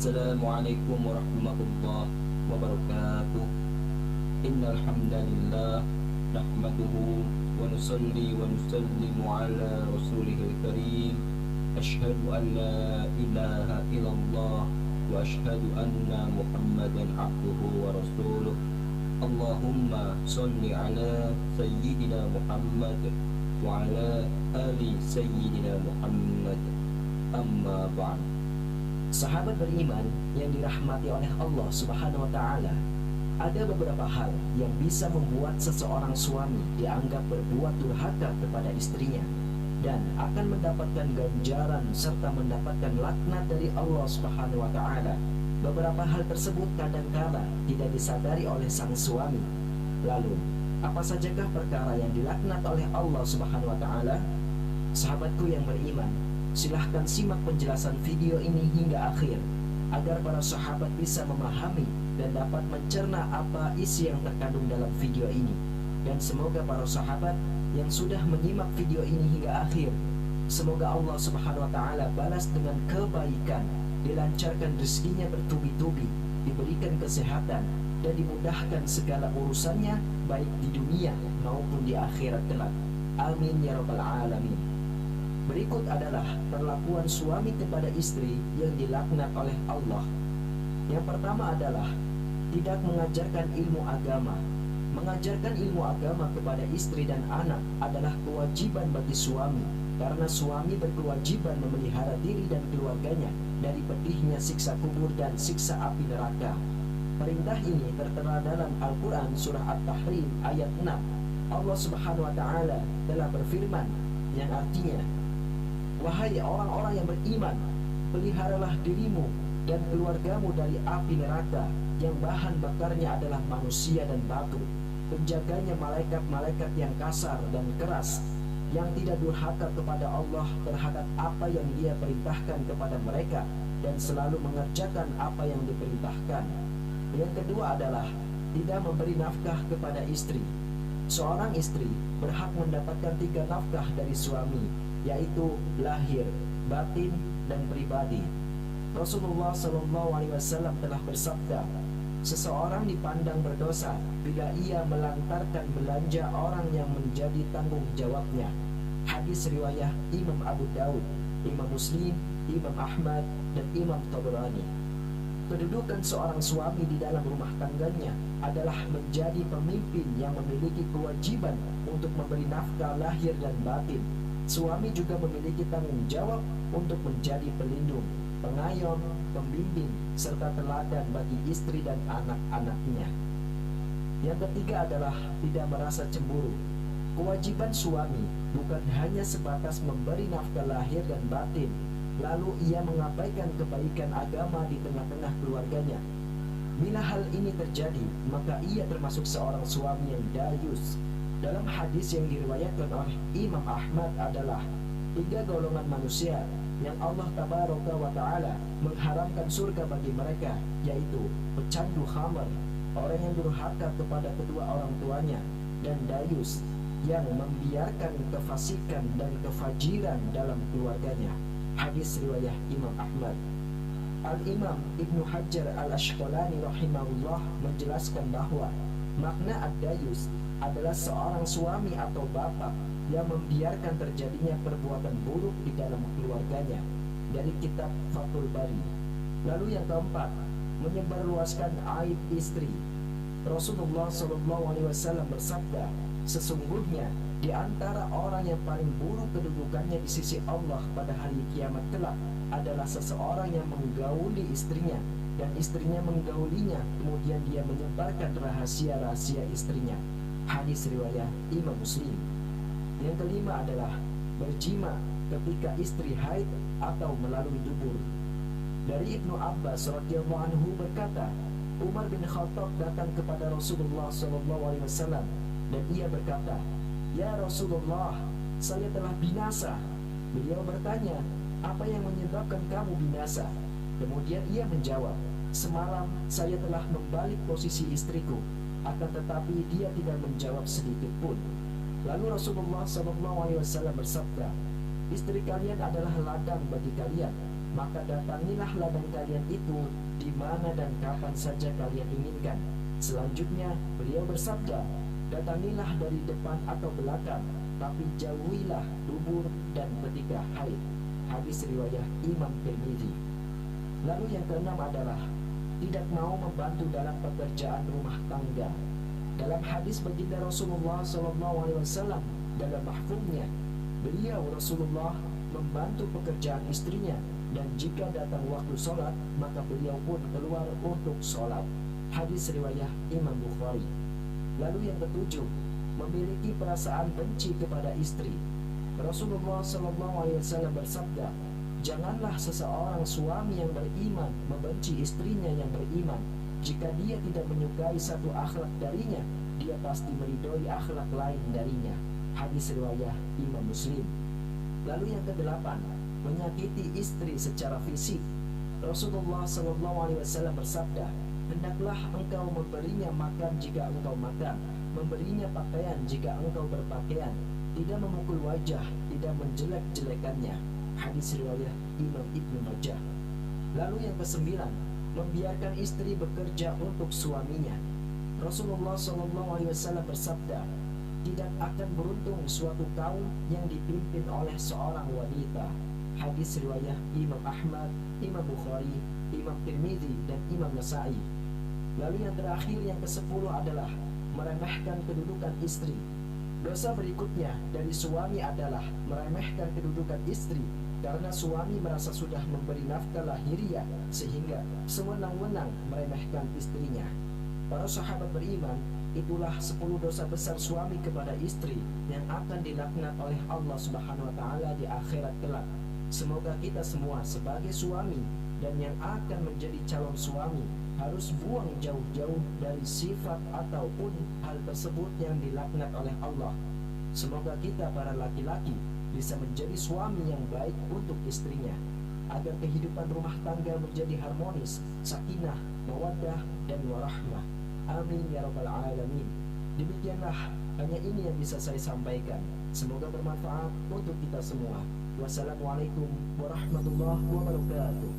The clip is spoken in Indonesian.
Assalamualaikum warahmatullahi wabarakatuh. Innal hamdalillah nahmaduhu wa nusalli wa nusallimu ala rasulihil karim. Asyhadu an la ilaha illallah wa asyhadu anna Muhammadan abduhu wa rasuluh. Allahumma sholli ala sayyidina Muhammad wa ala ali sayyidina Muhammad. Amma ba'd. Sahabat beriman yang dirahmati oleh Allah Subhanahu wa Ta'ala, ada beberapa hal yang bisa membuat seseorang suami dianggap berbuat durhaka kepada istrinya dan akan mendapatkan ganjaran serta mendapatkan laknat dari Allah Subhanahu wa Ta'ala. Beberapa hal tersebut kadangkala tidak disadari oleh sang suami. Lalu, apa sajakah perkara yang dilaknat oleh Allah Subhanahu wa Ta'ala? Sahabatku yang beriman, silahkan simak penjelasan video ini hingga akhir agar para sahabat bisa memahami dan dapat mencerna apa isi yang terkandung dalam video ini. Dan semoga para sahabat yang sudah menyimak video ini hingga akhir, semoga Allah Subhanahu wa Ta'ala balas dengan kebaikan, dilancarkan rezekinya bertubi-tubi, diberikan kesehatan dan dimudahkan segala urusannya baik di dunia maupun di akhirat kelak. Amin ya rabbal alamin. Berikut adalah perlakuan suami kepada istri yang dilaknat oleh Allah. Yang pertama adalah tidak mengajarkan ilmu agama. Mengajarkan ilmu agama kepada istri dan anak adalah kewajiban bagi suami, karena suami berkewajiban memelihara diri dan keluarganya dari pedihnya siksa kubur dan siksa api neraka. Perintah ini tertera dalam Al-Quran surah At-Tahrim ayat 6. Allah Subhanahu wa Ta'ala telah berfirman yang artinya, wahai orang-orang yang beriman, peliharalah dirimu dan keluargamu dari api neraka yang bahan bakarnya adalah manusia dan batu. Penjaganya malaikat-malaikat yang kasar dan keras, yang tidak durhaka kepada Allah terhadap apa yang Dia perintahkan kepada mereka dan selalu mengerjakan apa yang diperintahkan. Yang kedua adalah tidak memberi nafkah kepada istri. Seorang istri berhak mendapatkan 3 nafkah dari suami, yaitu lahir, batin, dan pribadi. Rasulullah SAW telah bersabda, seseorang dipandang berdosa bila ia melantarkan belanja orang yang menjadi tanggung jawabnya. Hadis riwayat Imam Abu Daud, Imam Muslim, Imam Ahmad, dan Imam Tabrani. Kedudukan seorang suami di dalam rumah tangganya adalah menjadi pemimpin yang memiliki kewajiban untuk memberi nafkah lahir dan batin. Suami juga memiliki tanggung jawab untuk menjadi pelindung, pengayom, pembimbing, serta teladan bagi istri dan anak-anaknya. Yang ketiga adalah tidak merasa cemburu. Kewajiban suami bukan hanya sebatas memberi nafkah lahir dan batin, lalu ia mengabaikan kebaikan agama di tengah-tengah keluarganya. Bila hal ini terjadi, maka ia termasuk seorang suami yang dayus. Dalam hadis yang diriwayatkan oleh Imam Ahmad adalah 3 golongan manusia yang Allah Tabaraka wa Ta'ala mengharamkan surga bagi mereka, yaitu pecandu khamar, orang yang durhaka kepada kedua orang tuanya, dan dayus yang membiarkan kefasikan dan kefajiran dalam keluarganya. Hadis riwayat Imam Ahmad. Al-Imam Ibnu Hajar Al-Asqalani rahimahullah menjelaskan bahwa makna ad-dayus adalah seorang suami atau bapak yang membiarkan terjadinya perbuatan buruk di dalam keluarganya, dari kitab Fathul Bari. Lalu yang keempat, menyebarluaskan aib istri. Rasulullah SAW bersabda, sesungguhnya di antara orang yang paling buruk kedudukannya di sisi Allah pada hari kiamat kelak adalah seseorang yang menggauli istrinya dan istrinya menggaulinya, kemudian dia menyebarkan rahasia-rahasia istrinya. Hadis riwayat Imam Muslim. Yang kelima adalah berjima ketika istri haid atau melalui dubur. Dari Ibnu Abbas radhiyallahu anhu berkata, Umar bin Khattab datang kepada Rasulullah SAW dan ia berkata, ya Rasulullah, saya telah binasa. Beliau bertanya, apa yang menyebabkan kamu binasa? Kemudian ia menjawab, semalam saya telah membalik posisi istriku, akan tetapi dia tidak menjawab sedikit pun. Lalu Rasulullah SAW bersabda, istri kalian adalah ladang bagi kalian, maka datangilah ladang kalian itu di mana dan kapan saja kalian inginkan. Selanjutnya beliau bersabda, datangilah dari depan atau belakang, tapi jauhilah dubur dan ketika haid. Hadis riwayat Imam Tirmidzi. Lalu yang keenam adalah tidak mau membantu dalam pekerjaan rumah tangga. Dalam hadis baginda Rasulullah SAW dalam mahfumnya, beliau Rasulullah membantu pekerjaan istrinya, dan jika datang waktu sholat maka beliau pun keluar untuk sholat. Hadis riwayat Imam Bukhari. Lalu yang ketujuh, memiliki perasaan benci kepada istri. Rasulullah SAW bersabda, janganlah seseorang suami yang beriman membenci istrinya yang beriman. Jika dia tidak menyukai satu akhlak darinya, dia pasti meridhoi akhlak lain darinya. Hadis riwayat Imam Muslim. Lalu yang kedelapan, menyakiti istri secara fisik. Rasulullah SAW bersabda, hendaklah engkau memberinya makan jika engkau makan, memberinya pakaian jika engkau berpakaian, tidak memukul wajah, tidak menjelek-jelekannya. Hadis riwayat Imam Ibnu Majah. Lalu yang kesembilan, membiarkan istri bekerja untuk suaminya. Rasulullah SAW bersabda, tidak akan beruntung suatu kaum yang dipimpin oleh seorang wanita. Hadis riwayat Imam Ahmad, Imam Bukhari, Imam Tirmidzi, dan Imam Nasa'i. Lalu yang terakhir yang ke-10 adalah meremehkan kedudukan istri. Dosa berikutnya dari suami adalah meremehkan kedudukan istri, karena suami merasa sudah memberi nafkah lahiriah sehingga sewenang-wenang meremehkan istrinya. Para sahabat beriman, itulah 10 dosa besar suami kepada istri yang akan dilaknat oleh Allah Subhanahu wa taala di akhirat kelak. Semoga kita semua sebagai suami dan yang akan menjadi calon suami harus buang jauh-jauh dari sifat ataupun hal tersebut yang dilaknat oleh Allah. Semoga kita para laki-laki bisa menjadi suami yang baik untuk istrinya, agar kehidupan rumah tangga menjadi harmonis, sakinah, mawaddah, dan warahmah. Amin ya rabbal alamin. Demikianlah, hanya ini yang bisa saya sampaikan. Semoga bermanfaat untuk kita semua. Wassalamualaikum warahmatullahi wabarakatuh.